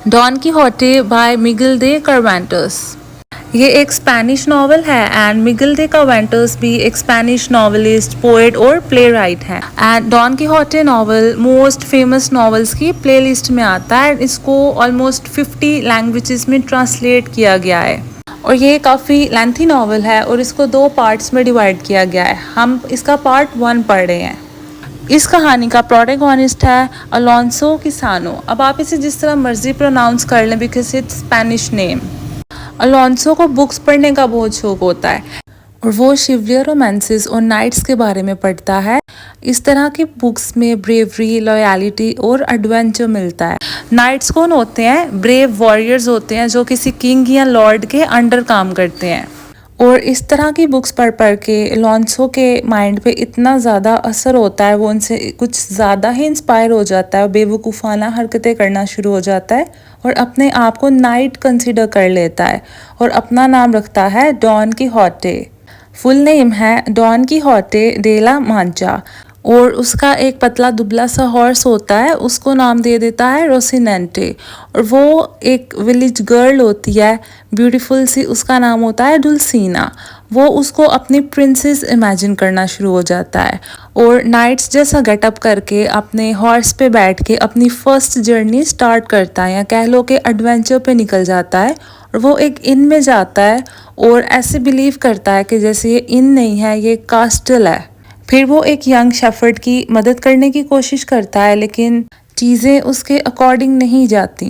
Don Quixote by Miguel de Cervantes. ये एक Spanish novel है एंड मिगेल दे सर्वांटेस भी एक स्पेनिश नॉवलिस्ट, पोएट और प्ले राइट है। And Don Quixote novel most famous novels की प्लेलिस्ट में आता है। इसको ऑलमोस्ट 50 लैंग्वेजेस में ट्रांसलेट किया गया है और ये काफ़ी लेंथी नॉवल है और इसको 2 पार्ट्स में डिवाइड किया गया है। हम इसका पार्ट 1 पढ़ रहे हैं। इस कहानी का प्रोटैगनिस्ट है अलोंसो किसानो। अब आप इसे जिस तरह मर्जी प्रोनाउंस कर लें because it's Spanish name. Alonso को बुक्स पढ़ने का बहुत शौक होता है और वो शिवलियर रोमांसेस और नाइट्स के बारे में पढ़ता है। इस तरह की बुक्स में ब्रेवरी, लॉयलिटी और एडवेंचर मिलता है। नाइट्स कौन होते हैं? ब्रेव वॉरियर्स होते हैं जो किसी किंग या लॉर्ड के अंडर काम करते हैं। और इस तरह की बुक्स पढ़ के अलोंसो के माइंड पे इतना ज़्यादा असर होता है, वो उनसे कुछ ज़्यादा ही इंस्पायर हो जाता है, बेवकूफ़ाना हरकतें करना शुरू हो जाता है और अपने आप को नाइट कंसिडर कर लेता है और अपना नाम रखता है डॉन कीहोटे। फुल नेम है डॉन कीहोटे दे ला मांचा और उसका एक पतला दुबला सा हॉर्स होता है, उसको नाम दे देता है रोसिनेंटे। और वो एक विलेज गर्ल होती है ब्यूटीफुल सी, उसका नाम होता है डुल्सीना। वो उसको अपनी प्रिंसेस इमेजिन करना शुरू हो जाता है और नाइट्स जैसा गेटअप करके अपने हॉर्स पे बैठ के अपनी फर्स्ट जर्नी स्टार्ट करता है या कह लो कि एडवेंचर पे निकल जाता है। और वो एक इन में जाता है और ऐसे बिलीव करता है कि जैसे ये इन नहीं है, ये कास्टल है। फिर वो एक यंग शेफर्ड की मदद करने की कोशिश करता है लेकिन चीज़ें उसके अकॉर्डिंग नहीं जाती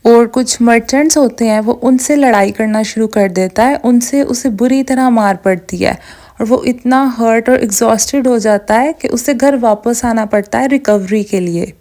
और कुछ मर्चेंट्स होते हैं वो उनसे लड़ाई करना शुरू कर देता है। उनसे उसे बुरी तरह मार पड़ती है और वो इतना हर्ट और एग्जॉस्टेड हो जाता है कि उसे घर वापस आना पड़ता है रिकवरी के लिए।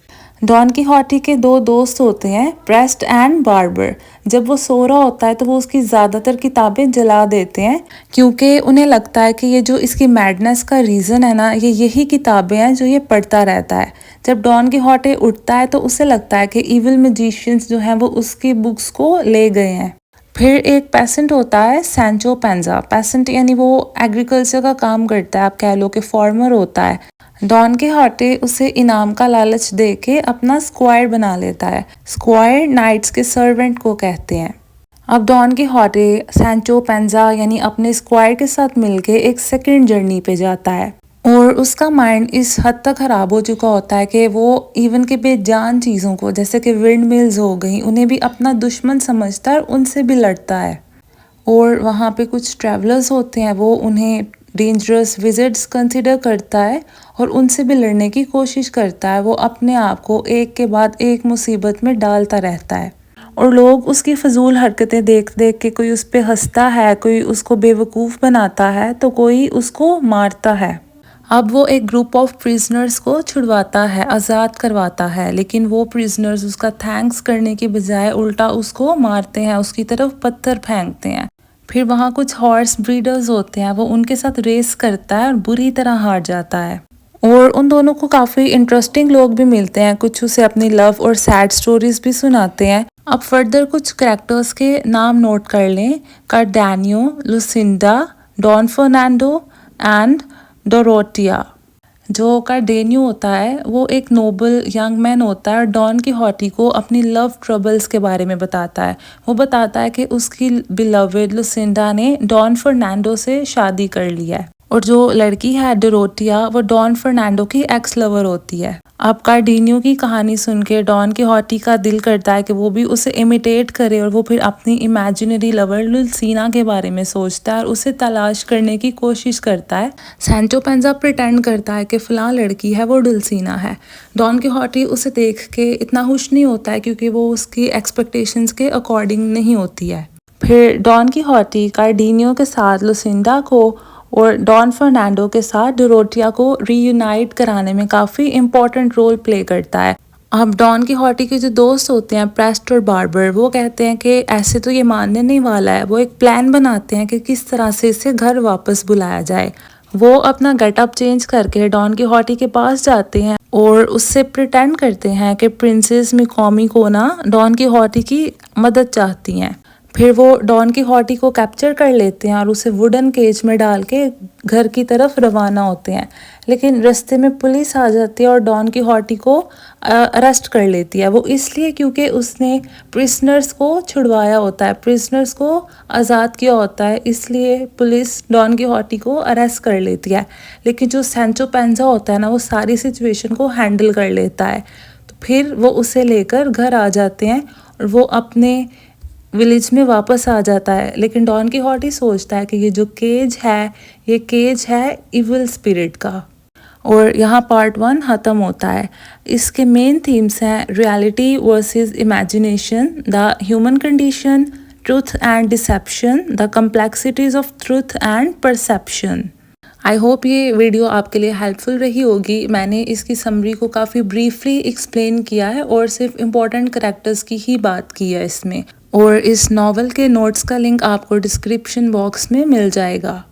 डॉन कीहोटे के 2 दोस्त होते हैं, प्रेस्ट एंड बार्बर। जब वो सो रहा होता है तो वो उसकी ज़्यादातर किताबें जला देते हैं क्योंकि उन्हें लगता है कि ये जो इसकी मैडनेस का रीज़न है ना, ये यही किताबें हैं जो ये पढ़ता रहता है। जब डॉन कीहोटे उठता है तो उसे लगता है कि इविल मैजिशियंस जो हैं वो उसकी बुक्स को ले गए हैं। फिर एक पेसेंट होता है सैंचो पेंजा। पेसेंट यानी वो एग्रीकल्चर का काम करता है, आप कह लो कि फार्मर होता है। डॉन कीहोटे उसे इनाम का लालच दे के अपना स्क्वायर बना लेता है। स्क्वायर नाइट्स के सर्वेंट को कहते हैं। अब डॉन कीहोटे सैंचो पेंजा यानी अपने स्क्वायर के साथ मिलके एक सेकंड जर्नी पे जाता है और उसका माइंड इस हद तक ख़राब हो चुका होता है कि वो इवन के बेजान चीज़ों को जैसे कि विंड मिल्स हो गई उन्हें भी अपना दुश्मन समझता है और उनसे भी लड़ता है। और वहाँ पे कुछ ट्रैवलर्स होते हैं, वो उन्हें डेंजरस विजिट्स कंसिडर करता है और उनसे भी लड़ने की कोशिश करता है। वो अपने आप को एक के बाद एक मुसीबत में डालता रहता है और लोग उसकी फजूल हरकतें देख देख के कोई उस पर हंसता है, कोई उसको बेवकूफ़ बनाता है तो कोई उसको मारता है। अब वो एक ग्रुप ऑफ प्रिजनर्स को छुड़वाता है, आज़ाद करवाता है, लेकिन वो प्रिजनर्स उसका थैंक्स करने की बजाय उल्टा उसको मारते हैं, उसकी तरफ पत्थर फेंकते हैं। फिर वहाँ कुछ हॉर्स ब्रीडर्स होते हैं, वो उनके साथ रेस करता है और बुरी तरह हार जाता है। और उन दोनों को काफ़ी इंटरेस्टिंग लोग भी मिलते हैं, कुछ उसे अपनी लव और सैड स्टोरीज भी सुनाते हैं। अब फर्दर कुछ कैरेक्टर्स के नाम नोट कर लें। कार्डेनियो, लुसिंडा, डॉन फर्नांडो एंड डोरोटिया। जो कार्डेनियो होता है वो एक नोबल यंग मैन होता है और डॉन कीहोटे को अपनी लव ट्रबल्स के बारे में बताता है। वो बताता है कि उसकी बिलवेड लुसिंडा ने डॉन फर्नांडो से शादी कर लिया है और जो लड़की है डोरोटिया वो डॉन फर्नांडो की एक्स लवर होती है। अब कार्डेनियो की कहानी सुन के डॉन कीहोटे का दिल करता है कि वो भी उसे इमिटेट करे और वो फिर अपनी इमेजिनरी लवर लुल्सीना के बारे में सोचता है और उसे तलाश करने की कोशिश करता है। सैंचो पेंजा प्रिटेंड करता है कि फ़लाँ लड़की है वो डुल्सीना है। डॉन कीहोटे उसे देख के इतना खुश नहीं होता है क्योंकि वो उसकी एक्सपेक्टेशंस के अकॉर्डिंग नहीं होती है। फिर डॉन कीहोटे कार्डेनियो के साथ लुसिंडा को और डॉन फर्नांडो के साथ डोरोटिया को रीयूनाइट कराने में काफ़ी इम्पोर्टेंट रोल प्ले करता है। अब डॉन कीहोटे के जो दोस्त होते हैं प्रेस्ट और बार्बर, वो कहते हैं कि ऐसे तो ये मानने नहीं वाला है। वो एक प्लान बनाते हैं कि किस तरह से इसे घर वापस बुलाया जाए। वो अपना गेटअप चेंज करके डॉन कीहोटे के पास जाते हैं और उससे प्रिटेंड करते हैं कि प्रिंसेस मिकोमी को ना डॉन कीहोटे की मदद चाहती हैं। फिर वो डॉन किहोटी को कैप्चर कर लेते हैं और उसे वुडन केज में डाल के घर की तरफ रवाना होते हैं। लेकिन रास्ते में पुलिस आ जाती है और डॉन किहोटी को अरेस्ट कर लेती है। वो इसलिए क्योंकि उसने प्रिजनर्स को छुड़वाया होता है, प्रिजनर्स को आज़ाद किया होता है, इसलिए पुलिस डॉन किहोटी को अरेस्ट कर लेती है। लेकिन जो सैंचो पेंजा होता है ना, वो सारी सिचुएशन को हैंडल कर लेता है। तो फिर वो उसे लेकर घर आ जाते हैं और वो अपने विलेज में वापस आ जाता है। लेकिन डॉन किहोटी सोचता है कि ये जो केज है, ये केज है इविल स्पिरिट का। और यहाँ पार्ट 1 ख़त्म होता है। इसके मेन थीम्स हैं reality versus imagination, the human condition, truth and deception, the complexities of truth and perception. I hope ये वीडियो आपके लिए हेल्पफुल रही होगी। मैंने इसकी समरी को काफ़ी ब्रीफली एक्सप्लेन किया है और सिर्फ इम्पोर्टेंट करैक्टर्स की ही बात की है इसमें। और इस नावल के नोट्स का लिंक आपको डिस्क्रिप्शन बॉक्स में मिल जाएगा।